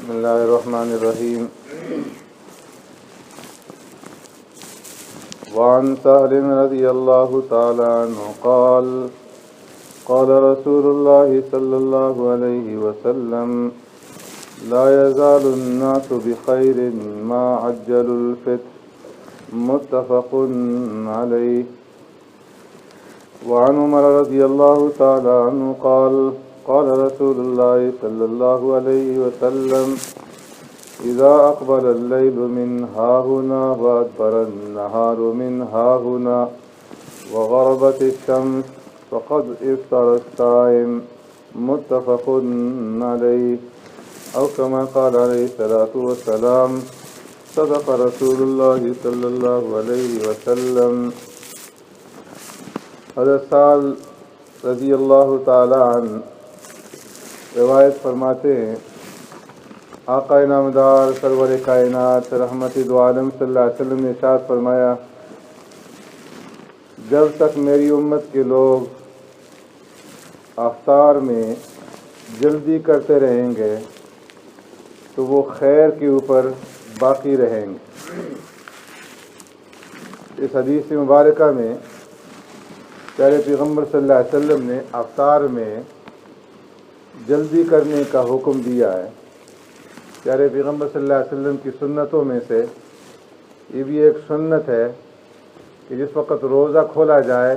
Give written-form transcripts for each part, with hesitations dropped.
بسم اللہ الرحمن الرحیم وعن سہل رضی اللہ تعالی عنہ قال قال رسول اللہ صلی اللہ علیہ وسلم لا يزال الناس بخير ما عجلوا الفتر متفق علیہ وعن عمر رضی اللہ تعالی عنہ قال قال رسول الله صلى الله عليه وسلم إذا أقبل الليل من هاهنا وأدبر النهار من هاهنا وغربت الشمس فقد إفطر الصائم متفق عليه أو كما قال عليه الصلاة والسلام صدق رسول الله صلى الله عليه وسلم. حضرت سال رضی اللہ تعالی عنہ روایت فرماتے ہیں آقا نامدار سرور کائنات رحمت دو عالم صلی اللہ علیہ وسلم نے ارشاد فرمایا، جب تک میری امت کے لوگ افطار میں جلدی کرتے رہیں گے تو وہ خیر کے اوپر باقی رہیں گے. اس حدیث مبارکہ میں پیارے پیغمبر صلی اللہ علیہ وسلم نے افطار میں جلدی کرنے کا حکم دیا ہے. پیارے پیغمبر صلی اللہ علیہ وسلم کی سنتوں میں سے یہ بھی ایک سنت ہے کہ جس وقت روزہ کھولا جائے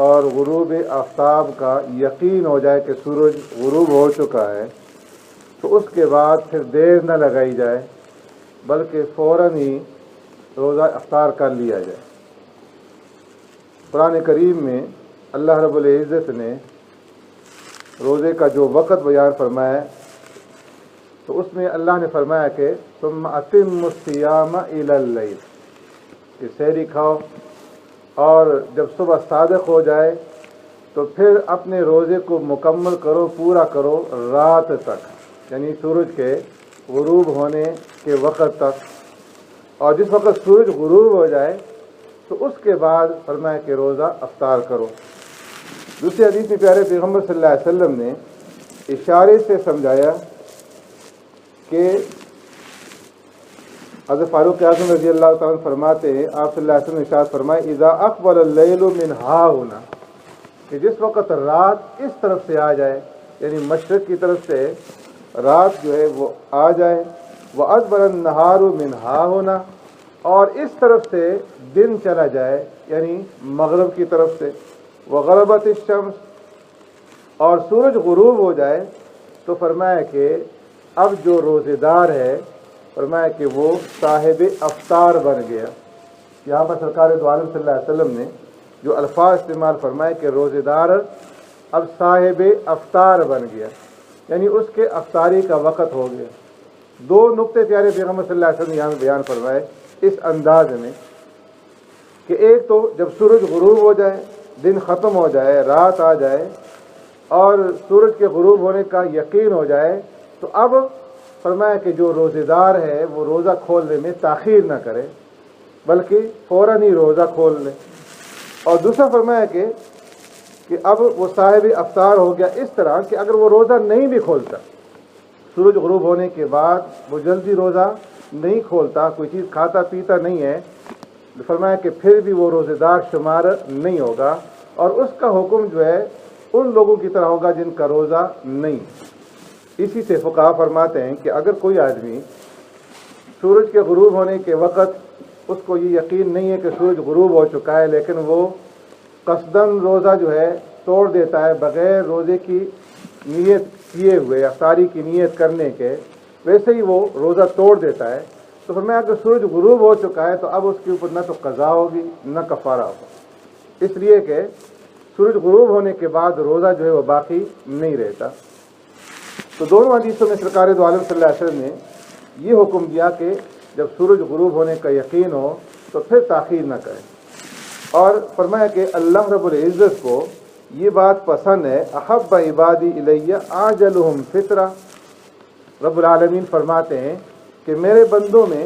اور غروب آفتاب کا یقین ہو جائے کہ سورج غروب ہو چکا ہے تو اس کے بعد پھر دیر نہ لگائی جائے بلکہ فوراً ہی روزہ افطار کر لیا جائے. قرآن کریم میں اللہ رب العزت نے روزے کا جو وقت بیان فرمایا تو اس میں اللہ نے فرمایا کہ ثم اتم الصیام الی اللیل، کہ سحری کھاؤ اور جب صبح صادق ہو جائے تو پھر اپنے روزے کو مکمل کرو، پورا کرو رات تک، یعنی سورج کے غروب ہونے کے وقت تک. اور جس وقت سورج غروب ہو جائے تو اس کے بعد فرمایا کہ روزہ افطار کرو. دوسری حدیث میں پیارے پیغمبر صلی اللہ علیہ وسلم نے اشارے سے سمجھایا کہ حضرت فاروق اعظم رضی اللہ تعالیٰ فرماتے ہیں، آپ صلی اللہ علیہ وسلم نے ارشاد فرمائے اذا اقبل اللیل من ہاہنا، کہ جس وقت رات اس طرف سے آ جائے، یعنی مشرق کی طرف سے رات جو ہے وہ آ جائے، وادبر النہار من ہاہنا، اور اس طرف سے دن چلا جائے یعنی مغرب کی طرف سے، وغربت الشمس، اور سورج غروب ہو جائے تو فرمایا کہ اب جو روزے دار ہے فرمایا کہ وہ صاحب افطار بن گیا. یہاں پر سرکار دو عالم صلی اللہ علیہ وسلم نے جو الفاظ استعمال فرمائے کہ روزے دار اب صاحب افطار بن گیا، یعنی اس کے افطاری کا وقت ہو گیا. دو نقطے پیارے پیغمبر صلی اللہ علیہ وسلم نے یہاں بیان فرمائے اس انداز میں کہ ایک تو جب سورج غروب ہو جائے، دن ختم ہو جائے، رات آ جائے اور سورج کے غروب ہونے کا یقین ہو جائے تو اب فرمایا کہ جو روزے دار ہے وہ روزہ کھولنے میں تاخیر نہ کرے بلکہ فوراً ہی روزہ کھول لے. اور دوسرا فرمایا کہ اب وہ صاحب افطار ہو گیا اس طرح کہ اگر وہ روزہ نہیں بھی کھولتا، سورج غروب ہونے کے بعد وہ جلدی روزہ نہیں کھولتا، کوئی چیز کھاتا پیتا نہیں ہے، فرمایا کہ پھر بھی وہ روزے دار شمار نہیں ہوگا اور اس کا حکم جو ہے ان لوگوں کی طرح ہوگا جن کا روزہ نہیں. اسی سے فقہا فرماتے ہیں کہ اگر کوئی آدمی سورج کے غروب ہونے کے وقت اس کو یہ یقین نہیں ہے کہ سورج غروب ہو چکا ہے لیکن وہ قصداً روزہ جو ہے توڑ دیتا ہے بغیر روزے کی نیت کیے ہوئے، افطاری کی نیت کرنے کے، ویسے ہی وہ روزہ توڑ دیتا ہے تو فرمایا اگر سورج غروب ہو چکا ہے تو اب اس کے اوپر نہ تو قضا ہوگی نہ کفارہ ہوگا، اس لیے کہ سورج غروب ہونے کے بعد روزہ جو ہے وہ باقی نہیں رہتا. تو دونوں حدیثوں میں سرکار دو عالم صلی اللہ علیہ وسلم نے یہ حکم دیا کہ جب سورج غروب ہونے کا یقین ہو تو پھر تاخیر نہ کریں. اور فرمایا کہ اللہ رب العزت کو یہ بات پسند ہے، احب عبادی الیہ اعجلہم فطرہ. رب العالمین فرماتے ہیں کہ میرے بندوں میں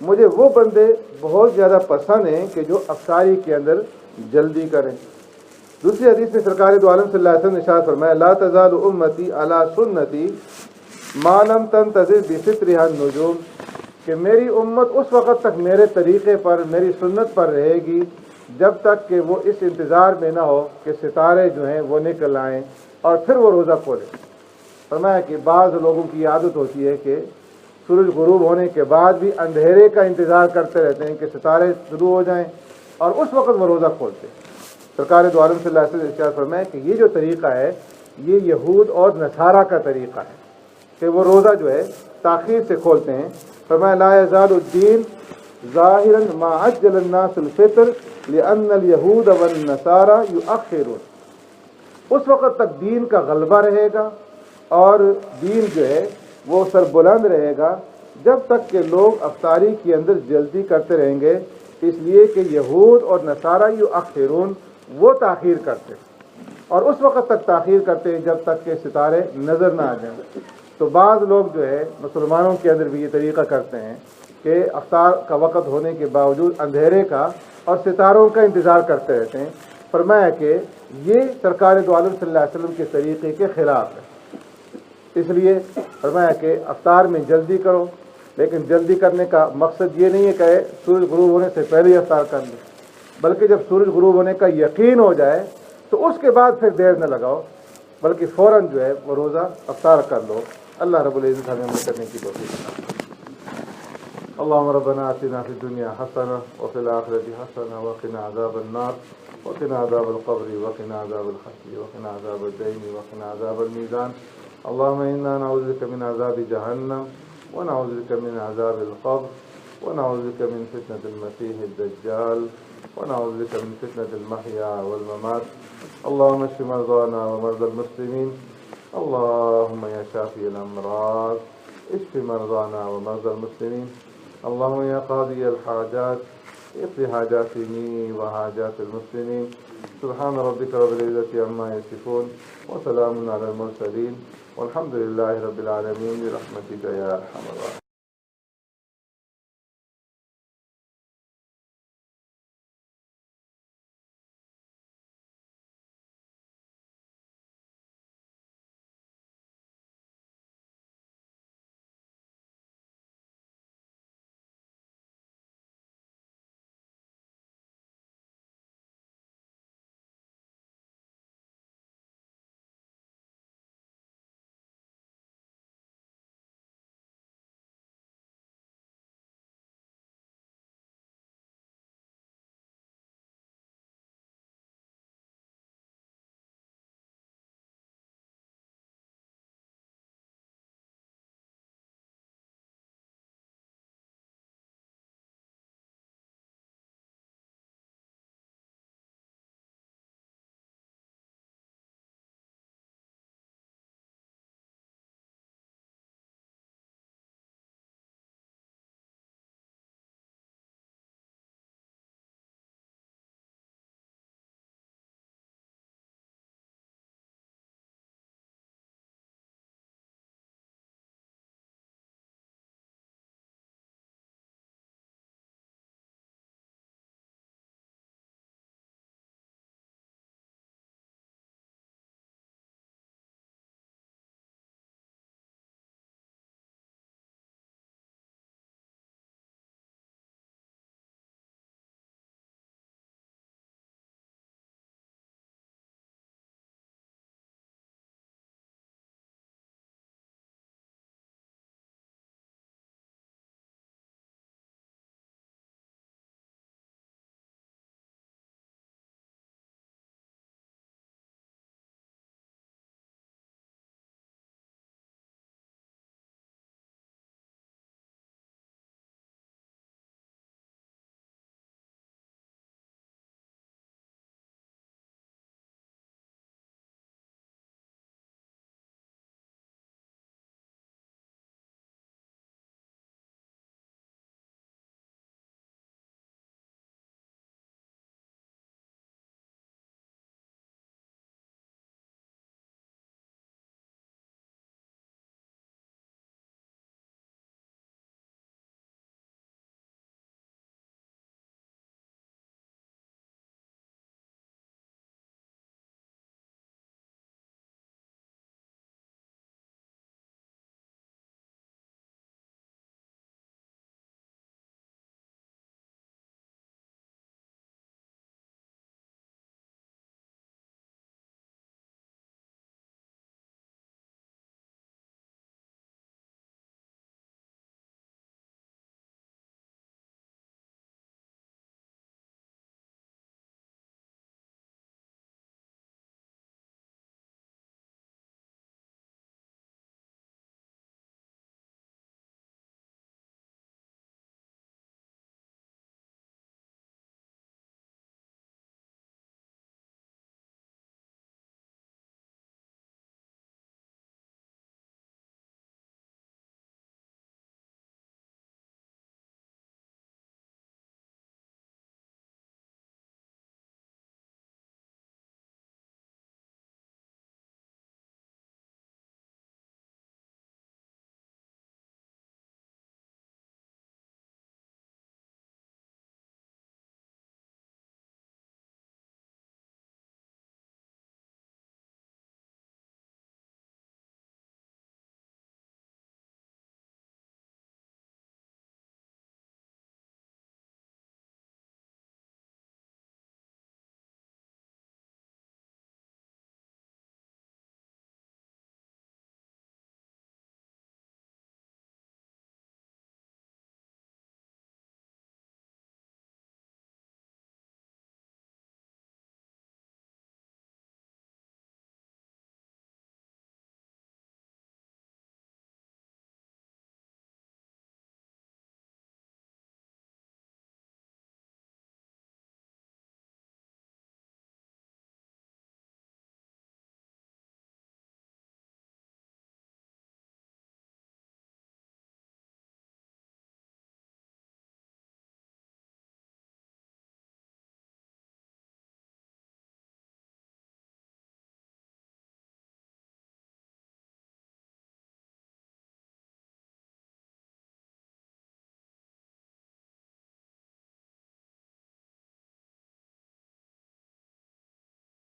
مجھے وہ بندے بہت زیادہ پسند ہیں کہ جو افطاری کے اندر جلدی کریں. دوسری حدیث میں سرکار دو عالم صلی اللہ علیہ وسلم نے ارشاد فرمایا لا تزال امتی علی سنتی ما لم تنتظر بفطرها النجوم، کہ میری امت اس وقت تک میرے طریقے پر، میری سنت پر رہے گی جب تک کہ وہ اس انتظار میں نہ ہو کہ ستارے جو ہیں وہ نکل آئیں اور پھر وہ روزہ کھولے۔ فرمایا کہ بعض لوگوں کی عادت ہوتی ہے کہ سورج غروب ہونے کے بعد بھی اندھیرے کا انتظار کرتے رہتے ہیں کہ ستارے شروع ہو جائیں اور اس وقت وہ روزہ کھولتے ہیں۔ سرکار دو عالم صلی اللہ علیہ وسلم ارشاد فرمایا کہ یہ جو طریقہ ہے یہ یہود اور نصارہ کا طریقہ ہے کہ وہ روزہ جو ہے تاخیر سے کھولتے ہیں۔ فرمایا لا یزال الدین ظاہرا ما عجل الناس الفطر لأن اليہود والنصارى یؤخرون، اس وقت تک دین کا غلبہ رہے گا اور دین جو ہے وہ سربلند رہے گا جب تک کہ لوگ افطاری کے اندر جلدی کرتے رہیں گے، اس لیے کہ یہود اور نصارہ یؤخرون، وہ تاخیر کرتے اور اس وقت تک تاخیر کرتے ہیں جب تک کہ ستارے نظر نہ آ جائیں۔ تو بعض لوگ جو ہے مسلمانوں کے اندر بھی یہ طریقہ کرتے ہیں کہ افطار کا وقت ہونے کے باوجود اندھیرے کا اور ستاروں کا انتظار کرتے رہتے ہیں۔ فرمایا کہ یہ سرکار دو عالم صلی اللہ علیہ وسلم کے طریقے کے خلاف ہے، اس لیے فرمایا کہ افطار میں جلدی کرو، لیکن جلدی کرنے کا مقصد یہ نہیں ہے کہ سورج غروب ہونے سے پہلے ہی افطار کر لو، بلکہ جب سورج غروب ہونے کا یقین ہو جائے تو اس کے بعد پھر دیر نہ لگاؤ، بلکہ فوراً جو ہے وہ روزہ افطار کر لو۔ اللہ رب العزت ہمیں عمل کرنے کی توفیق عطا فرمائے۔ اللهم ربنا آتنا في الدنيا حسنة وفي الآخرة حسنة وقنا عذاب النار وقنا عذاب القبر وقنا عذاب الحشر وقنا عذاب الدين وقنا عذاب الميزان۔ اللهم إنا نعوذ بك من عذاب جهنم ونعوذ بك من عذاب القبر ونعوذ بك من فتنة المسيح الدجال ونعوذ بك من فتنة المحيا والممات۔ اللهم اشف مرضانا ومرضى المسلمين، اللهم يا شافي الأمراض اشف مرضانا ومرضى المسلمين، اللهم يا قاضي الحاجات اقض حاجاتني وحاجات المسلمين۔ سبحان ربك رب العزة عما يصفون وسلام على المرسلين والحمد لله رب العالمين برحمتك يا أرحم الراحمين۔